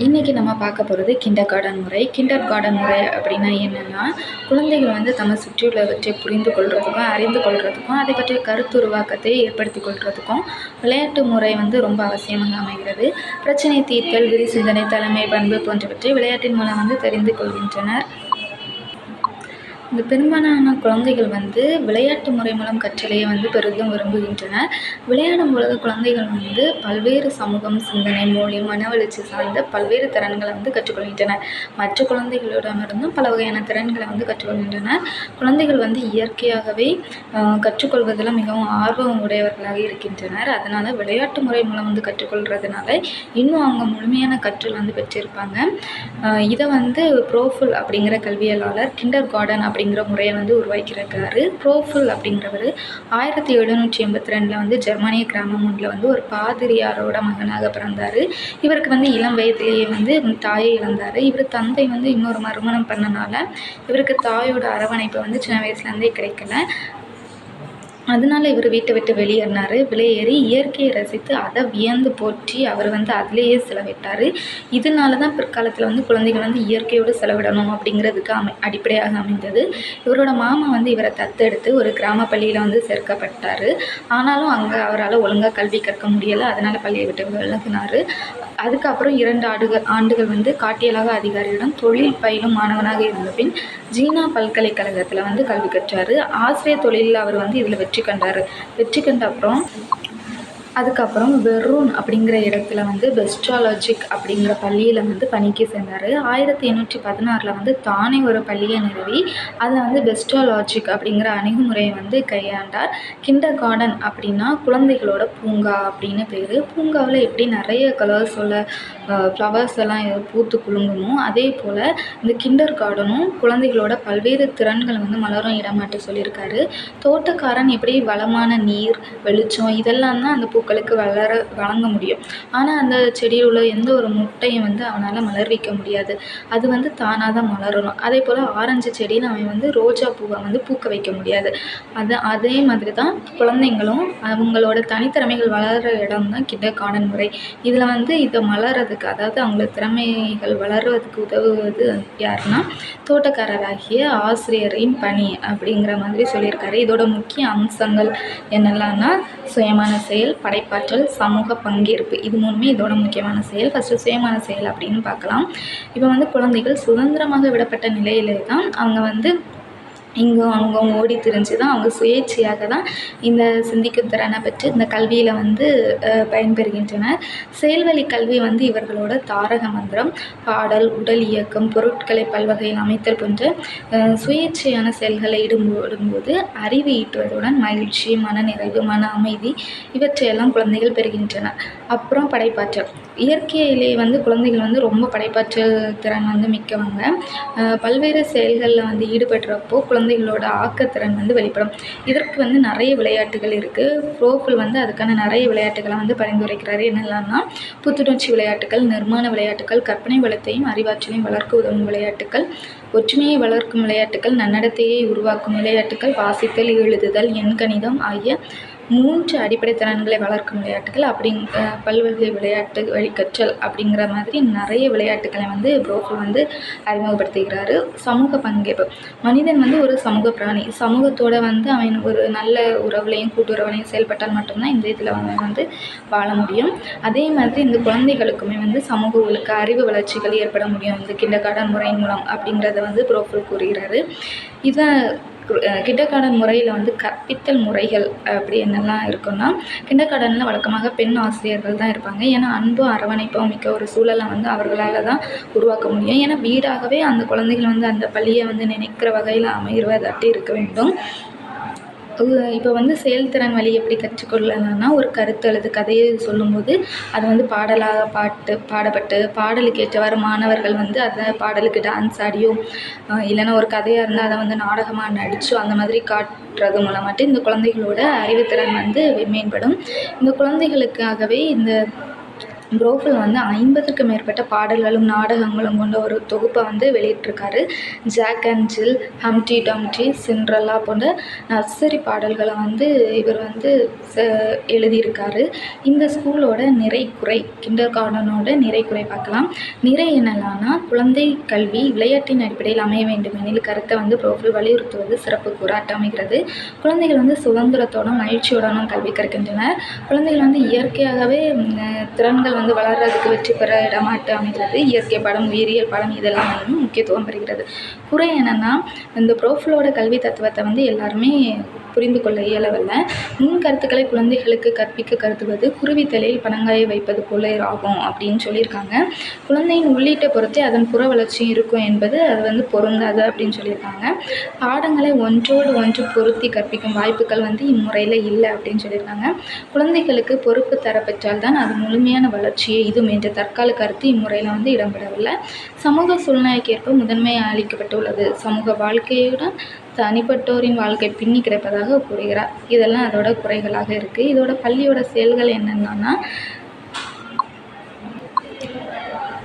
இன்றைக்கி நம்ம பார்க்க போகிறது கிண்டர் கார்டன் முறை. கிண்டர் கார்டன் முறை அப்படின்னா என்னென்னா, குழந்தைகள் வந்து தம்மை சுற்றியுள்ளவற்றை புரிந்து கொள்வதுக்கும், அறிந்து கொள்வதுக்கும், அதை பற்றிய கருத்துருவாக்கத்தை ஏற்படுத்தி கொள்வதுக்கும் விளையாட்டு முறை வந்து ரொம்ப அவசியமாக அமைகிறது. பிரச்சனை தீர்த்தல், விரி சிந்தனை, தலைமை பண்பு போன்றவற்றை விளையாட்டின் மூலம் வந்து தெரிந்து கொள்கின்றனர். இந்த பெரும்பாலான குழந்தைகள் வந்து விளையாட்டு முறை மூலம் கற்றலையே வந்து பெரிதும் விரும்புகின்றனர். விளையாடும் பொழுது குழந்தைகள் வந்து பல்வேறு சமூகம், சிந்தனை, மொழி, மன வளர்ச்சி சார்ந்த பல்வேறு திறன்களை வந்து கற்றுக்கொள்கின்றனர். மற்ற குழந்தைகளிடமிருந்தும் பல வகையான திறன்களை வந்து கற்றுக்கொள்கின்றனர். குழந்தைகள் வந்து இயற்கையாகவே கற்றுக்கொள்வதில் மிகவும் ஆர்வம் உடையவர்களாக இருக்கின்றனர். அதனால் விளையாட்டு முறை மூலம் வந்து கற்றுக்கொள்கிறதுனால இன்னும் அவங்க முழுமையான கற்றல் வந்து பெற்றிருப்பாங்க. இதை வந்து ப்ரோஃபுல் அப்படிங்கிற கல்வியலாளர் கிண்டர் கார்டன் அப்படிங்கிற முறையை வந்து உருவாக்கியிருக்காரு. ப்ரோஃபுல் அப்படிங்கிறவர் 1782 வந்து ஜெர்மானிய கிராமம் ஒன்றில் வந்து ஒரு பாதிரியாரோட மகனாக பிறந்தார். இவருக்கு வந்து இளம் வயதிலேயே வந்து தாயை இழந்தார். இவர் தந்தை வந்து இன்னொரு மறுமணம் பண்ணனால இவருக்கு தாயோட அரவணைப்பு வந்து சின்ன வயசுலேருந்தே கிடைக்கல. அதனால இவர் வீட்டை விட்டு வெளியேறினார். வெளியேறி இயற்கையை ரசித்து அதை வியந்து போற்றி அவர் வந்து அதிலேயே செலவிட்டார். இதனால தான் பிற்காலத்தில் வந்து குழந்தைகள் வந்து இயற்கையோடு செலவிடணும் அப்படிங்கிறதுக்கு அடிப்படையாக அமைந்தது. இவரோட மாமா வந்து இவரை தத்தெடுத்து ஒரு கிராம பள்ளியில் வந்து சேர்க்கப்பட்டார். ஆனாலும் அங்கே அவரால் ஒழுங்காக கல்வி கற்க முடியலை. அதனால் பள்ளியை விட்டு விலகினார். அதுக்கப்புறம் 2 ஆண்டுகள் வந்து காட்டியலாக அதிகாரியிடம் தொழில் பயிலும் மாணவனாக இருந்த பின் ஜீனா பல்கலைக்கழகத்தில் வந்து கல்வி கற்றார். ஆசிரியர் தொழிலில் அவர் வந்து இதில் வெற்றி கண்ட அதுக்கப்புறம் வெர்ரூன் அப்படிங்கிற இடத்துல வந்து பெஸ்ட்ராலஜிக் அப்படிங்கிற பள்ளியில் வந்து பணிக்கு சேர்ந்தார். 1816 வந்து தானே ஒரு பள்ளியை நிறுவி அதில் வந்து பெஸ்ட்ராலஜிக் அப்படிங்கிற அணுகுமுறையை வந்து கையாண்டார். கிண்டர் கார்டன் அப்படின்னா குழந்தைகளோட பூங்கா அப்படின்னு பேர். பூங்காவில் எப்படி நிறைய கலர்ஸ் உள்ள ஃப்ளவர்ஸ் எல்லாம் பூத்து குலுங்குமோ அதே போல் இந்த கிண்டர் கார்டனும் குழந்தைகளோட பல்வேறு திறன்கள் வந்து மலரும் இடமாட்டு சொல்லியிருக்காரு. தோட்டக்காரன் எப்படி வளமான நீர், வெளிச்சம் இதெல்லாம் தான் அந்த பூக்களுக்கு வழங்க முடியும். ஆனால் அந்த செடியில் உள்ள எந்த ஒரு முட்டையும் வந்து அவனால் மலர்விக்க முடியாது. அது வந்து தானாக தான் மலரணும். அதே போல் ஆரஞ்சு செடியில் அவன் வந்து ரோஜா பூவை வந்து பூக்க வைக்க முடியாது. அதே மாதிரி தான் குழந்தைங்களும் அவங்களோட தனித்திறமைகள் வளர்கிற இடம் தான் கிண்டர் கார்டன் முறை. இதில் வந்து இதை மலர்றதுக்கு, அதாவது அவங்களோட திறமைகள் வளர்வதற்கு உதவுவது யாருன்னா தோட்டக்காரராகிய ஆசிரியரின் பணி அப்படிங்கிற மாதிரி சொல்லியிருக்காரு. இதோட முக்கிய அம்சங்கள் என்னெல்லாம்னா சுயமான செயல், படைப்பாற்றல், சமூக பங்கேற்பு. இது மூணுமே இதோட முக்கியமான செயல். ஃபஸ்ட்டு சுயமான செயல் அப்படின்னு பார்க்கலாம். இப்போ வந்து குழந்தைகள் சுதந்திரமாக விடப்பட்ட நிலையிலே தான் அவங்க வந்து இங்கே அவங்க ஓடி திரிஞ்சு தான் அவங்க சுயேட்சையாக தான் இந்த சிந்திக்கும் திறனை பெற்று இந்த கல்வியில் வந்து பயன்பெறுகின்றனர். செயல்வழி கல்வி வந்து இவர்களோட தாரக மந்திரம். பாடல், உடல் இயக்கம், பொருட்களை பல்வகையில் அமைத்தல் போன்ற சுயேட்சையான செயல்களை ஈடுபடும்போது அறிவு ஈட்டுவதுடன் மகிழ்ச்சி, மனநிறைவு, மன அமைதி இவற்றையெல்லாம் குழந்தைகள் பெறுகின்றனர். அப்புறம் படைப்பாற்றல். இயற்கையிலே வந்து குழந்தைகள் வந்து ரொம்ப படைப்பாற்றல் திறன் வந்து மிக்கவங்க. பல்வேறு செயல்களில் வந்து ஈடுபடுறப்போ குழந்தைகளோட ஆக்கத்திறன் வந்து வெளிப்படும். இதற்கு வந்து நிறைய விளையாட்டுகள் இருக்குது. ப்ரோஃபுல் வந்து அதுக்கான நிறைய விளையாட்டுகளை வந்து பரிந்துரைக்கிறாரு. என்னெல்லாம்னா புத்துணர்ச்சி விளையாட்டுகள், நிர்மாண விளையாட்டுகள், கற்பனை வளத்தையும் அறிவாற்றலையும் வளர்க்க உதவும் விளையாட்டுகள், ஒற்றுமையை வளர்க்கும் விளையாட்டுகள், நன்னடத்தையை உருவாக்கும் விளையாட்டுகள், வாசித்தல், எழுதுதல், எண்கணிதம் ஆகிய 3 அடிப்படை திறன்களை வளர்க்கும் விளையாட்டுகள், பல்வகை விளையாட்டு வழிக்கற்றல் அப்படிங்கிற மாதிரி நிறைய விளையாட்டுகளை வந்து ப்ரோஃபுல் வந்து அறிமுகப்படுத்துகிறாரு. சமூக பங்கேற்பு. மனிதன் வந்து ஒரு சமூக பிராணி. சமூகத்தோடு வந்து அவன் ஒரு நல்ல உறவுலையும் கூட்டுறவுலையும் செயல்பட்டால் மட்டும்தான் இந்த இதில் அவன் வந்து வாழ முடியும். அதே மாதிரி இந்த குழந்தைகளுக்குமே வந்து சமூக ஒழுக்க, அறிவு வளர்ச்சிகள் ஏற்பட முடியும் இந்த கிண்டர் கார்டன் முறையின் மூலம் அப்படிங்கிறத வந்து ப்ரோஃபுல் கூறுகிறாரு. இதை கிண்டர் கார்டன் முறையில் வந்து கற்பித்தல் முறைகள் அப்படி என்னெல்லாம் இருக்குன்னா, கிண்டர் கார்டனில் வழக்கமாக பெண் ஆசிரியர்கள் தான் இருப்பாங்க. ஏன்னா அன்பும் அரவணைப்பும் மிக்க ஒரு சூழலை வந்து அவர்களால் தான் உருவாக்க முடியும். ஏன்னா வீடாகவே அந்த குழந்தைகள் வந்து அந்த பள்ளியை வந்து நினைக்கிற வகையில் அமைவதாட்டி இருக்க வேண்டும். இப்போ வந்து செயல்திறன் வழி எப்படி கற்றுக்கொள்ளலாம்னா, ஒரு கருத்து அல்லது கதையை சொல்லும்போது அது வந்து பாடலாக பாடப்பட்டு பாடலுக்கு ஏற்றவாறு மாணவர்கள் வந்து அந்த பாடலுக்கு டான்ஸ் ஆடியோ இல்லைன்னா ஒரு கதையாக இருந்தால் அதை வந்து நாடகமாக நடிச்சோ அந்த மாதிரி காட்டுறது மூலமாட்டு இந்த குழந்தைகளோட அறிவுத்திறன் வந்து மேம்படும். இந்த குழந்தைகளுக்காகவே இந்த ப்ரோஃபில் வந்து 50க்கும் மேற்பட்ட பாடல்களும் நாடகங்களும் கொண்ட ஒரு தொகுப்பை வந்து வெளியிட்டிருக்காரு. ஜாக் அண்ட் ஜில், ஹம்ப்டி டம்ப்டி, சிண்ட்ரெல்லா போன்ற நர்சரி பாடல்களை வந்து இவர் வந்து எழுதியிருக்காரு. இந்த ஸ்கூலோட நிறை குறை, கிண்டர் கார்டனோட நிறை குறை பார்க்கலாம். நிறை என்னெல்லாம்னா, குழந்தை கல்வி விளையாட்டின் அடிப்படையில் அமைய வேண்டுமெனில் கருத்தை வந்து ப்ரோஃபில் வலியுறுத்துவது சிறப்பு கூறாக அமைகிறது. குழந்தைகள் வந்து சுதந்திரத்தோடும் மகிழ்ச்சியோடனும் கல்வி கற்கின்றனர். குழந்தைகள் வந்து இயற்கையாகவே திறன்கள் வந்து வளர்கிறதுக்கு வெற்றி பெற இடமாட்டு அமைகிறது. இயற்கை பாடம், உயிரியல் பாடம் இதெல்லாம் வந்து முக்கியத்துவம் பெறுகிறது. குறை என்னென்னா, இந்த ப்ரோஃபிலோட கல்வி தத்துவத்தை வந்து எல்லாருமே புரிந்து கொள்ள இயலவில்லை. முன் கருத்துக்களை குழந்தைகளுக்கு கற்பிக்க கருதுவது குருவி தலையில் பனங்காயை வைப்பது போல ஆகும் அப்படின்னு சொல்லியிருக்காங்க. குழந்தையின் உள்ளீட்டை பொறுத்தே அதன் புற வளர்ச்சியும் இருக்கும் என்பது அது வந்து பொருந்தாது அப்படின்னு சொல்லியிருக்காங்க. பாடங்களை ஒன்றோடு ஒன்று பொருத்தி கற்பிக்கும் வாய்ப்புகள் வந்து இம்முறையில் இல்லை அப்படின்னு சொல்லியிருக்காங்க. குழந்தைகளுக்கு பொறுப்பு தரப்பெற்றால் தான் அது முழுமையான வளர்ச்சியே இதுவும் என்ற தற்கால கருத்து இம்முறையில் வந்து இடம்பெறவில்லை. சமூக சூழ்நிலைக்கேற்ப முதன்மை அளிக்கப்பட்டுள்ளது. சமூக வாழ்க்கையுடன் தனிப்பட்டோரின் வாழ்க்கை பின்னி கிடப்பதாக கூறுகிறார். இதெல்லாம் அதோட குறைகளாக இருக்குது. இதோட பள்ளியோட செயல்கள் என்னென்னா,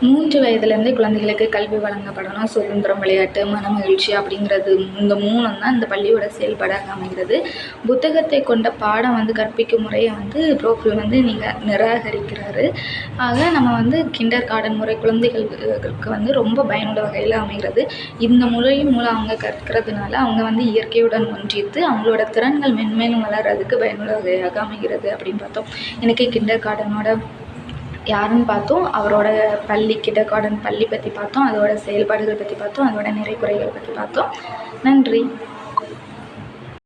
3 வயதுலேருந்தே குழந்தைகளுக்கு கல்வி வழங்கப்படணும். சுதந்திரம், விளையாட்டு, மனமகிழ்ச்சி அப்படிங்கிறது இந்த 3ம் தான் இந்த பள்ளியோட செயல்பாடாக அமைகிறது. புத்தகத்தை கொண்ட பாடம் வந்து கற்பிக்கும் முறையை வந்து ப்ரோஃபில் வந்து நிராகரிக்கிறாரு. ஆக நம்ம வந்து கிண்டர் கார்டன் முறை குழந்தைகளுக்கு வந்து ரொம்ப பயனுள்ள வகையில் அமைகிறது. இந்த முறையின் மூலம் அவங்க கற்கிறதுனால அவங்க வந்து இயற்கையுடன் ஒன்றித்து அவங்களோட திறன்கள் மென்மேலும் வளர்கிறதுக்கு பயனுள்ள வகையாக அமைகிறது அப்படின்னு பார்த்தோம். எனக்கு கிண்டர் கார்டனோட யாருன்னு பார்த்தோம், அவரோட பள்ளி கிண்டர் கார்டன் பள்ளி பற்றி பார்த்தோம், அதோட செயல்பாடுகள் பற்றி பார்த்தோம், அதோட நிறை குறைகள் பற்றி பார்த்தோம். நன்றி.